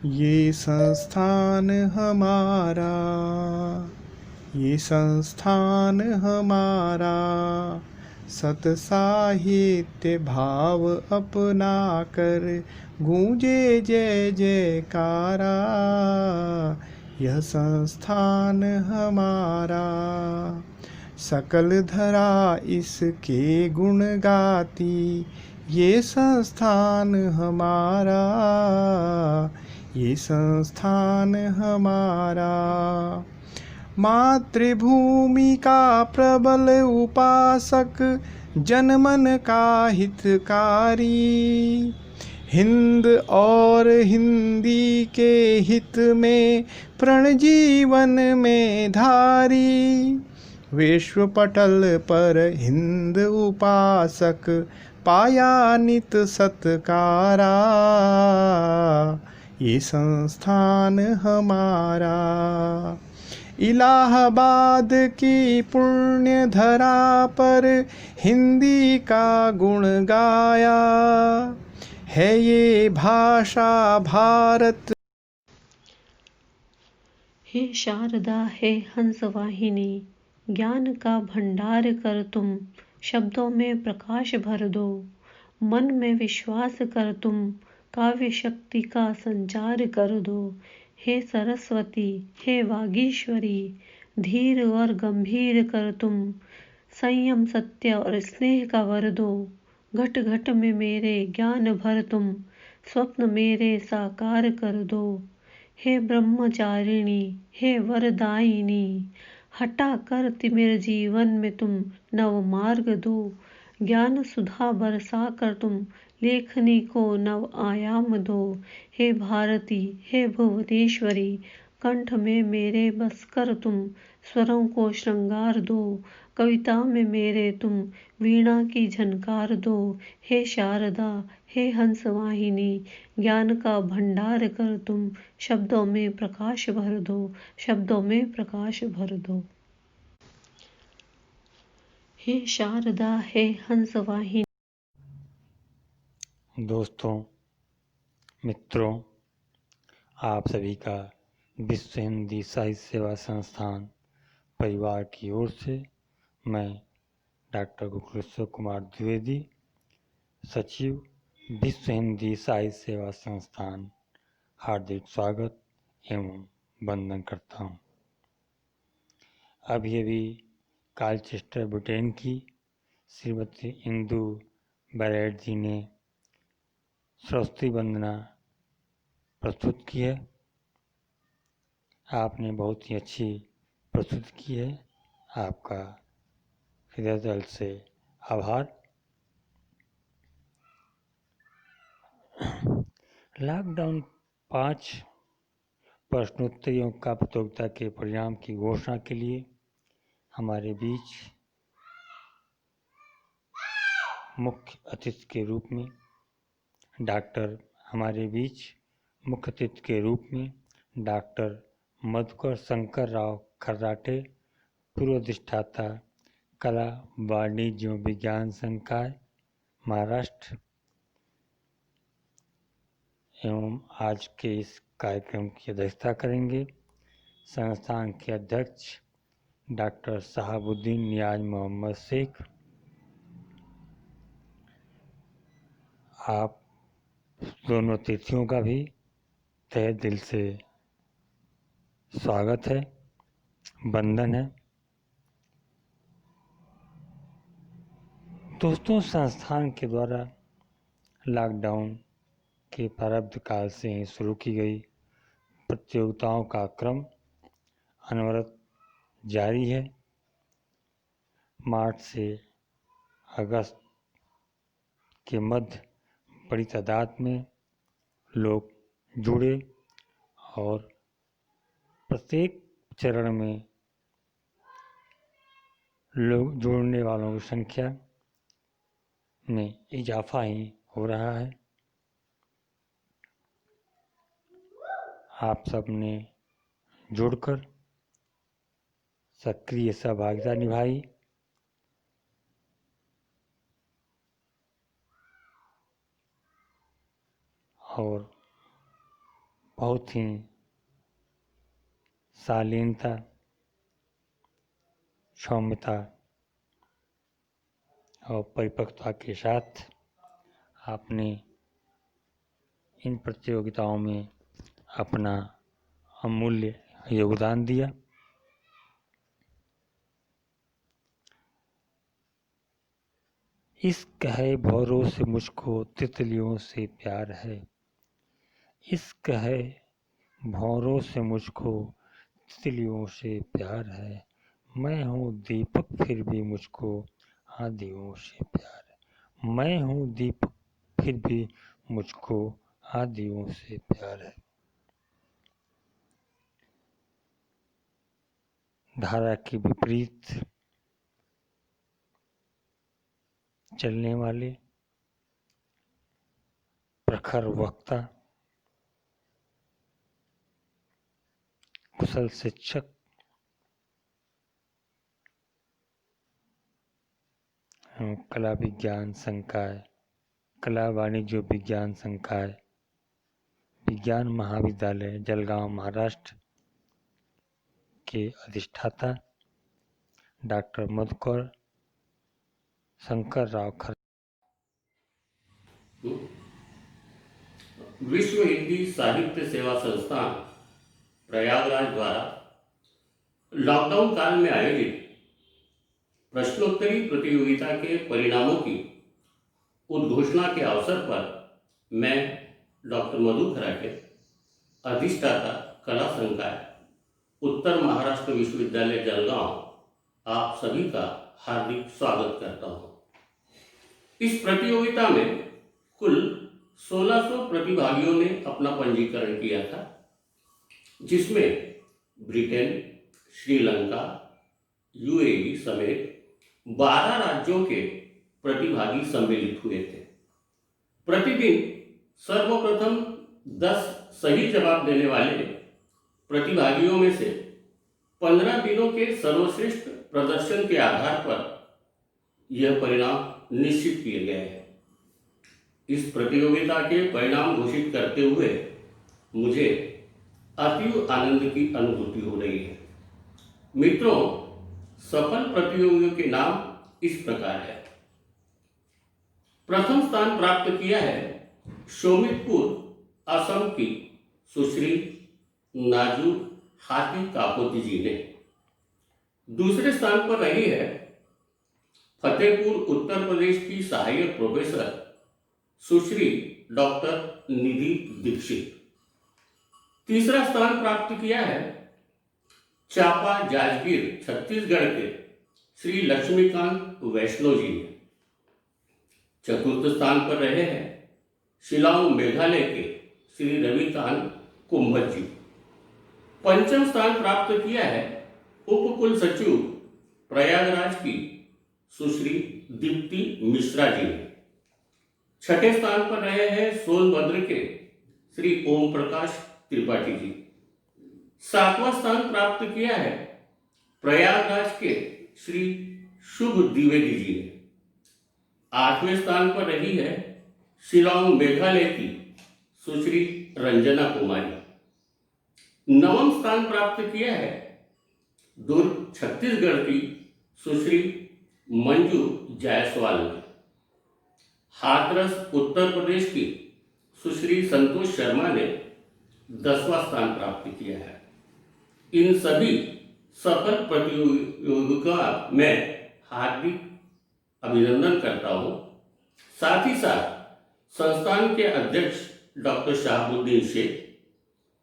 ये संस्थान हमारा, ये संस्थान हमारा, सत साहित्य भाव अपना कर गूंजे जय जयकारा। यह संस्थान हमारा, सकल धरा इसके गुण गाती। ये संस्थान हमारा, ये संस्थान हमारा। मातृभूमि का प्रबल उपासक, जनमन का हितकारी। हिंद और हिंदी के हित में प्रण जीवन में धारी। विश्व पटल पर हिंद उपासक, पाया नित सत्कारा। ये संस्थान हमारा, इलाहाबाद की पुण्य धरा पर हिंदी का गुण गाया है। ये भाषा भारत। हे शारदा, हे हंसवाहिनी, ज्ञान का भंडार कर तुम शब्दों में प्रकाश भर दो। मन में विश्वास कर तुम काव्य शक्ति का संचार कर दो। हे सरस्वती, हे वागीश्वरी, धीर और गंभीर कर तुम संयम, सत्य और स्नेह का वर दो। घट घट में मेरे ज्ञान भर तुम, स्वप्न मेरे साकार कर दो। हे ब्रह्मचारिणी, हे वरदायिनी, हटा कर तिमिर जीवन में तुम नव मार्ग दो। ज्ञान सुधा बरसा कर तुम लेखनी को नव आयाम दो। हे भारती, हे भुवनेश्वरी, कंठ में मेरे बस कर तुम स्वरों को श्रृंगार दो। कविता में मेरे तुम वीणा की झनकार दो। हे शारदा, हे हंसवाहिनी, ज्ञान का भंडार कर तुम शब्दों में प्रकाश भर दो, शब्दों में प्रकाश भर दो। हे शारदा, हे हंसवाहिनी। दोस्तों, मित्रों, आप सभी का विश्व हिंदी साहित्य सेवा संस्थान परिवार की ओर से मैं डॉक्टर गोकुलेश्वर कुमार द्विवेदी, सचिव विश्व हिंदी साहित्य सेवा संस्थान, हार्दिक स्वागत एवं वंदन करता हूँ। अभी कालचेस्टर ब्रिटेन की श्रीमती इंदु बैरेट जी ने सरस्वती वंदना प्रस्तुत की है। आपने बहुत ही अच्छी प्रस्तुत की है, आपका हृदय दिल से आभार। लॉकडाउन 5 प्रश्नोत्तरियों का प्रतियोगिता के परिणाम की घोषणा के लिए हमारे बीच मुख्य अतिथि के रूप में डॉक्टर मधुकर शंकर राव खर्राटे, पूर्व अधिष्ठाता कला वाणिज्य एवं विज्ञान संकाय महाराष्ट्र, एवं आज के इस कार्यक्रम की अध्यक्षता करेंगे संस्थान के अध्यक्ष डॉक्टर शहाबुद्दीन नियाज मोहम्मद शेख। आप दोनों अतिथियों का भी तहे दिल से स्वागत है, वंदन है। दोस्तों, संस्थान के द्वारा लॉकडाउन के प्रारब्ध काल से ही शुरू की गई प्रतियोगिताओं का क्रम अनवरत जारी है। मार्च से अगस्त के मध्य बड़ी तादाद में लोग जुड़े और प्रत्येक चरण में लोग जुड़ने वालों की संख्या में इजाफा ही हो रहा है। आप सब ने जुड़कर सक्रिय सहभागिता निभाई। और बहुत ही शालीनता, सौम्यता और परिपक्वता के साथ आपने इन प्रतियोगिताओं में अपना अमूल्य योगदान दिया। इश्क है भौरों से मुझको तितलियों से प्यार है। इश्क है भौरों से मुझको तितलियों से प्यार है। मैं हूँ दीपक फिर भी मुझको आदियों से प्यार है। मैं हूँ दीपक फिर भी मुझको आदियों से प्यार है। धारा के विपरीत चलने वाले प्रखर वक्ता, कुशल शिक्षक, कला विज्ञान संकाय, कला वाणिज्य विज्ञान संकाय, विज्ञान महाविद्यालय जलगांव महाराष्ट्र के अधिष्ठाता डॉक्टर मधुकर शंकर राव खर। विश्व हिंदी साहित्य सेवा संस्थान प्रयागराज द्वारा लॉकडाउन काल में आयोजित प्रश्नोत्तरी प्रतियोगिता के परिणामों की उद्घोषणा के अवसर पर मैं डॉक्टर मधु खराटे, अधिष्ठाता कला संकाय उत्तर महाराष्ट्र विश्वविद्यालय जलगांव, आप सभी का हार्दिक स्वागत करता हूं। इस प्रतियोगिता में कुल 1600 प्रतिभागियों ने अपना पंजीकरण किया था, जिसमें ब्रिटेन, श्रीलंका, यूएई समेत 12 राज्यों के प्रतिभागी सम्मिलित हुए थे। प्रतिदिन सर्वप्रथम 10 सही जवाब देने वाले प्रतिभागियों में से 15 दिनों के सर्वश्रेष्ठ प्रदर्शन के आधार पर यह परिणाम निश्चित किए गए हैं। इस प्रतियोगिता के परिणाम घोषित करते हुए मुझे अतीव आनंद की अनुभूति हो रही है। मित्रों, सफल प्रतियोगियों के नाम इस प्रकार है। प्रथम स्थान प्राप्त किया है शोमितपुर असम की सुश्री नाजू हाथी कापोती जी ने। दूसरे स्थान पर रही है फतेहपुर उत्तर प्रदेश की सहायक प्रोफेसर सुश्री डॉक्टर निधि दीक्षित। तीसरा स्थान प्राप्त किया है चापा जाजगीर छत्तीसगढ़ के श्री लक्ष्मीकांत वैष्णव जी ने। चतुर्थ स्थान पर रहे हैं शिलांग मेघालय के श्री रविकांत कुंभत जी। पंचम स्थान प्राप्त किया है उप कुल सचिव प्रयागराज की सुश्री दीप्ति मिश्रा जी ने। छठे स्थान पर रहे हैं सोनभद्र के श्री ओम प्रकाश त्रिपाठी जी। सातवां स्थान प्राप्त किया है प्रयागराज के श्री शुभ द्विवेदी जी ने। आठवें स्थान पर रही है शिलांग मेघालय की सुश्री रंजना कुमारी। नवम स्थान प्राप्त किया है दुर्ग छत्तीसगढ़ की सुश्री मंजू जायसवाल ने। हाथरस उत्तर प्रदेश की सुश्री संतोष शर्मा ने 10वां स्थान प्राप्त किया है। इन सभी सफल प्रतियोगिता में हार्दिक अभिनंदन करता हूं। साथ ही साथ संस्थान के अध्यक्ष डॉक्टर शहाबुद्दीन शेख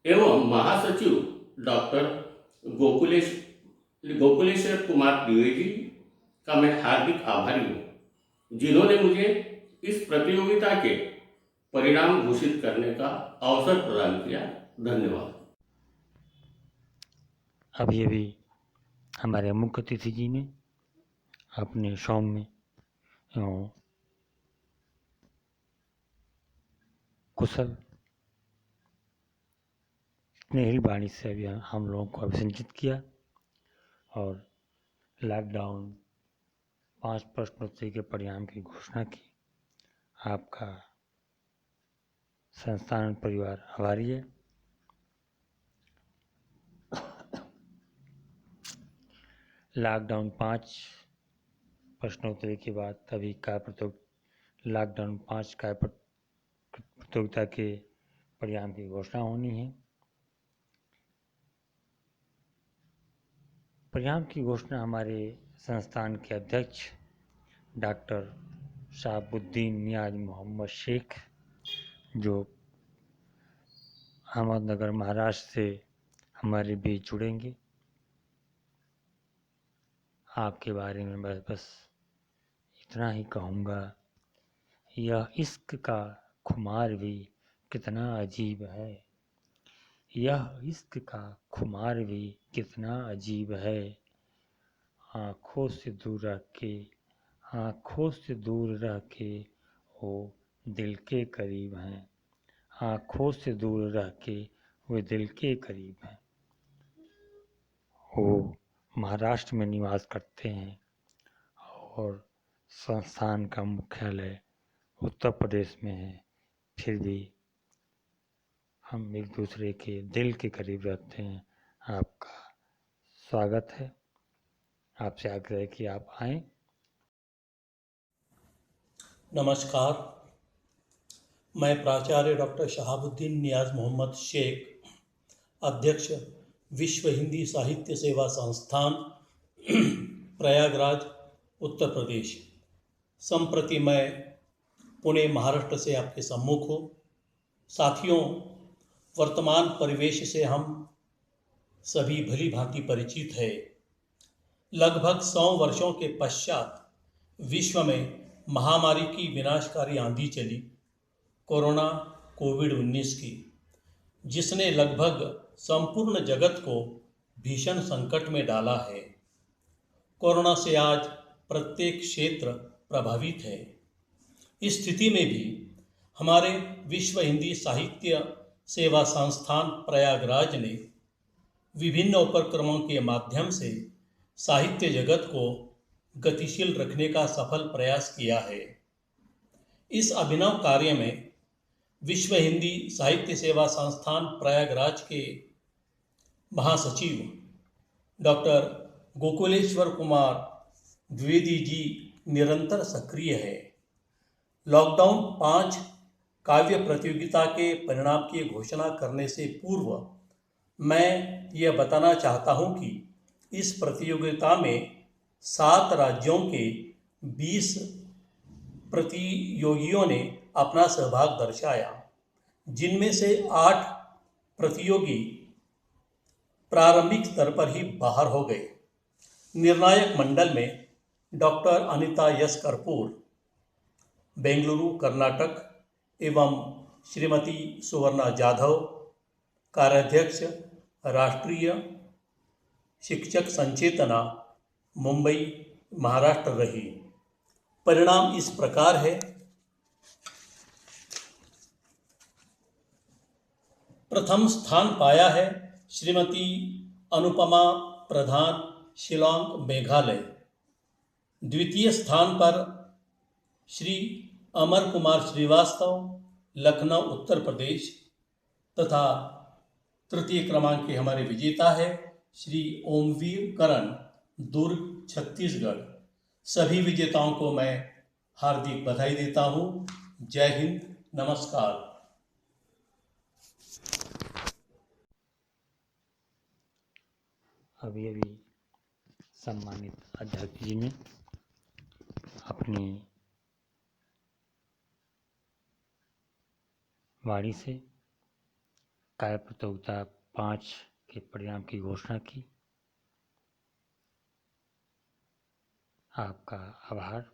एवं महासचिव डॉक्टर गोकुलेश्वर कुमार द्विवेदी का मैं हार्दिक आभारी हूं, जिन्होंने मुझे इस प्रतियोगिता के परिणाम घोषित करने का अवसर प्रदान किया। धन्यवाद। अभी हमारे मुख्य अतिथि जी ने अपने सौम्य एवं कुशल स्नेहिल वाणी से अभी हम लोगों को अभिसंचित किया और लॉकडाउन 5 प्रश्नोत्तरी के परिणाम की घोषणा की। आपका संस्थान परिवार आभारी है। लॉकडाउन 5 प्रश्नोत्तरी के बाद तभी लॉकडाउन 5 का प्रतियोगिता के परिणाम की घोषणा होनी है। परिणाम की घोषणा हमारे संस्थान के अध्यक्ष डॉक्टर शहाबुद्दीन नियाज मोहम्मद शेख, जो अहमदनगर महाराष्ट्र से हमारे बीच जुड़ेंगे, आपके बारे में बस इतना ही कहूँगा। यह इश्क का खुमार भी कितना अजीब है, यह इश्क का खुमार भी कितना अजीब है। आँखों से दूर रह के वो दिल के करीब हैं, आँखों से दूर रह के वे दिल के करीब हैं। वो महाराष्ट्र में निवास करते हैं और संस्थान का मुख्यालय उत्तर प्रदेश में है, फिर भी हम एक दूसरे के दिल के करीब रहते हैं। आपका स्वागत है, आपसे आग्रह है कि आप आएं। नमस्कार, मैं प्राचार्य डॉक्टर शहाबुद्दीन नियाज मोहम्मद शेख, अध्यक्ष विश्व हिंदी साहित्य सेवा संस्थान प्रयागराज उत्तर प्रदेश। संप्रति मैं पुणे महाराष्ट्र से आपके सम्मुख हूँ। साथियों, वर्तमान परिवेश से हम सभी भली भांति परिचित है। लगभग 100 वर्षों के पश्चात विश्व में महामारी की विनाशकारी आंधी चली, कोरोना कोविड-19 की, जिसने लगभग संपूर्ण जगत को भीषण संकट में डाला है। कोरोना से आज प्रत्येक क्षेत्र प्रभावित है। इस स्थिति में भी हमारे विश्व हिंदी साहित्य सेवा संस्थान प्रयागराज ने विभिन्न उपक्रमों के माध्यम से साहित्य जगत को गतिशील रखने का सफल प्रयास किया है। इस अभिनव कार्य में विश्व हिंदी साहित्य सेवा संस्थान प्रयागराज के महासचिव डॉक्टर गोकुलेश्वर कुमार द्विवेदी जी निरंतर सक्रिय है। लॉकडाउन 5 काव्य प्रतियोगिता के परिणाम की घोषणा करने से पूर्व मैं यह बताना चाहता हूं कि इस प्रतियोगिता में 7 राज्यों के 20 प्रतियोगियों ने अपना सहभाग दर्शाया, जिनमें से 8 प्रतियोगी प्रारंभिक स्तर पर ही बाहर हो गए। निर्णायक मंडल में डॉक्टर अनिता यस कर्पूर, बेंगलुरु कर्नाटक, एवं श्रीमती सुवर्णा जाधव, कार्याध्यक्ष राष्ट्रीय शिक्षक संचेतना, मुंबई महाराष्ट्र रही। परिणाम इस प्रकार है। प्रथम स्थान पाया है श्रीमती अनुपमा प्रधान, शिलांग मेघालय। द्वितीय स्थान पर श्री अमर कुमार श्रीवास्तव, लखनऊ उत्तर प्रदेश, तथा तृतीय क्रमांक के हमारे विजेता है श्री ओमवीर करण, दुर्ग छत्तीसगढ़। सभी विजेताओं को मैं हार्दिक बधाई देता हूँ। जय हिंद, नमस्कार। अभी सम्मानित अध्यक्ष जी ने अपनी वाणी से कार्य प्रतियोगिता 5 के परिणाम की घोषणा की। आपका आभार।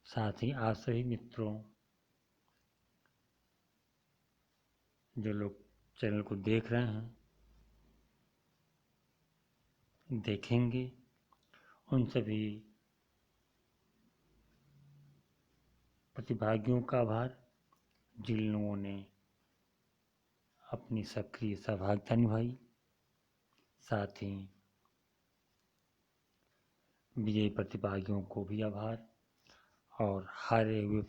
साथ ही आप सभी मित्रों, जो लोग चैनल को देख रहे हैं, देखेंगे, उन सभी प्रतिभागियों का आभार जिन लोगों ने अपनी सक्रिय सहभागिता निभाई। साथ ही विजयी प्रतिभागियों को भी आभार और हारे हुए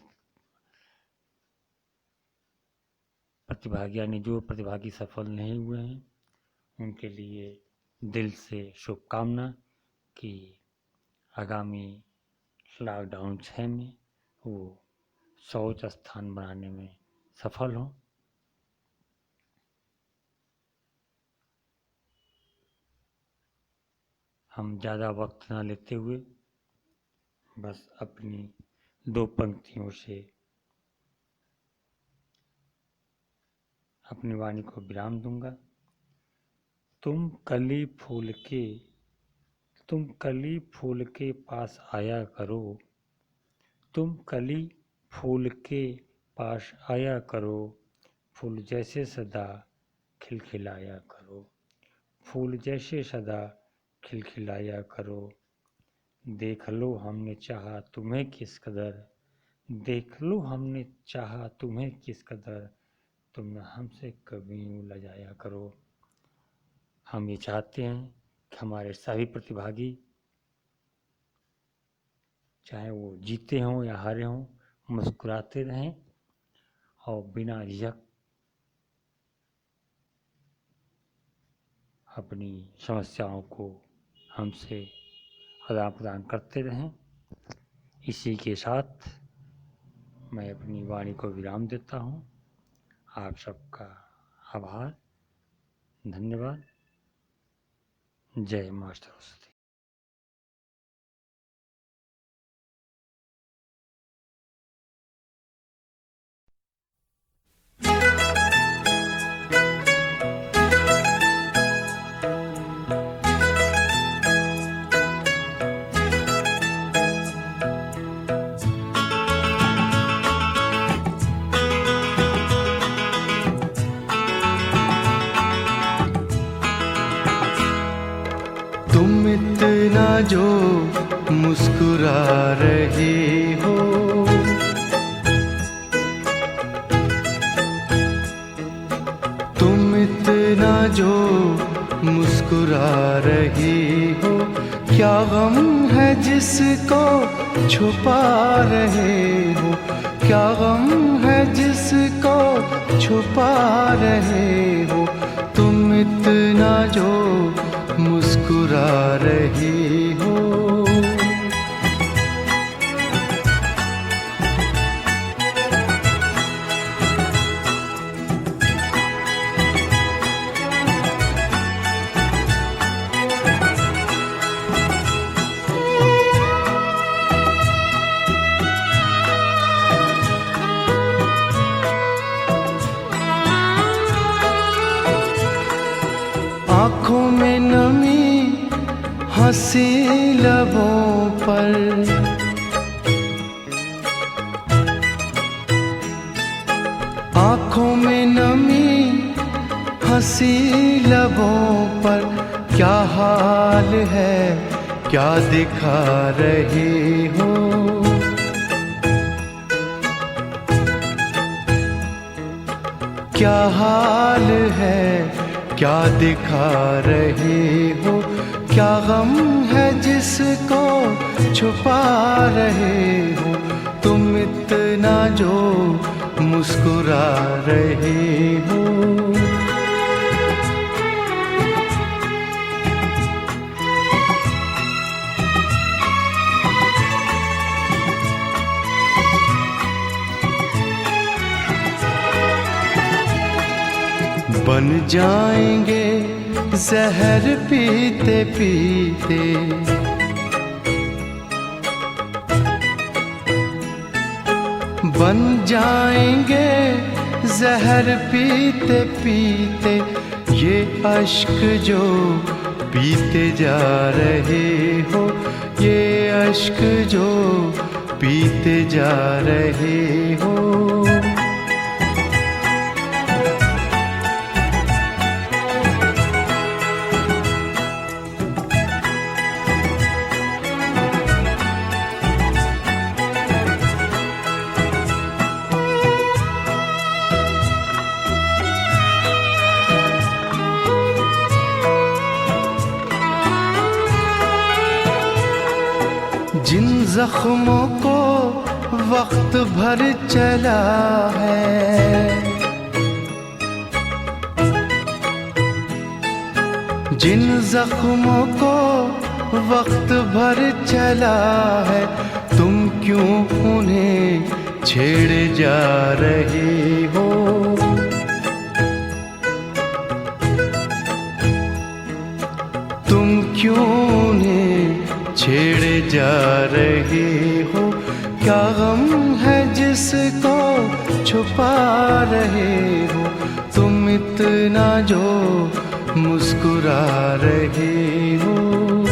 प्रतिभागी यानी जो प्रतिभागी सफल नहीं हुए हैं उनके लिए दिल से शुभकामना कि आगामी लॉकडाउन 6 में वो 100 स्थान बनाने में सफल हों। हम ज़्यादा वक्त ना लेते हुए बस अपनी 2 पंक्तियों से अपनी वाणी को विराम दूंगा। तुम कली फूल के पास आया करो, तुम कली फूल के पास आया करो, फूल जैसे सदा खिलखिलाया करो, फूल जैसे सदा खिलखिलाया करो। देख लो हमने चाहा तुम्हें किस कदर, देख लो हमने चाहा तुम्हें किस कदर, तुम हमसे कभी यूँ लजाया करो। हम ये चाहते हैं कि हमारे सभी प्रतिभागी चाहे वो जीते हों या हारे हों मुस्कुराते रहें और बिना झिझक अपनी समस्याओं को हमसे आदान प्रदान करते रहें। इसी के साथ मैं अपनी वाणी को विराम देता हूँ। आप सबका आभार, धन्यवाद। जय माँ सरस्वती। तुम इतना जो मुस्कुरा रहे हो, तुम इतना जो मुस्कुरा रहे हो, क्या गम है जिसको छुपा रहे हो, क्या गम है जिसको छुपा रहे हो। तुम इतना जो मुस्कुरा रहे हो। आँखों में नमी हंसी लबों पर, आँखों में नमी हंसी लबों पर, क्या हाल है क्या दिखा रहे हो। क्या हाल है क्या दिखा रहे हो, क्या गम है जिसको छुपा रहे हो। तुम इतना जो मुस्कुरा रहे हो। बन जाएंगे जहर पीते पीते, बन जाएंगे जहर पीते पीते, ये अश्क जो पीते जा रहे हो, ये अश्क जो पीते जा रहे हो। जिन जख्मों को वक्त भर चला है, जिन जख्मों को वक्त भर चला है, तुम क्यों उन्हें छेड़े जा रहे हो? तुम क्यों उन्हें छेड़े जा रहे हो? क्या गम है जिसको छुपा रहे हो? तुम इतना जो मुस्कुरा रहे हो।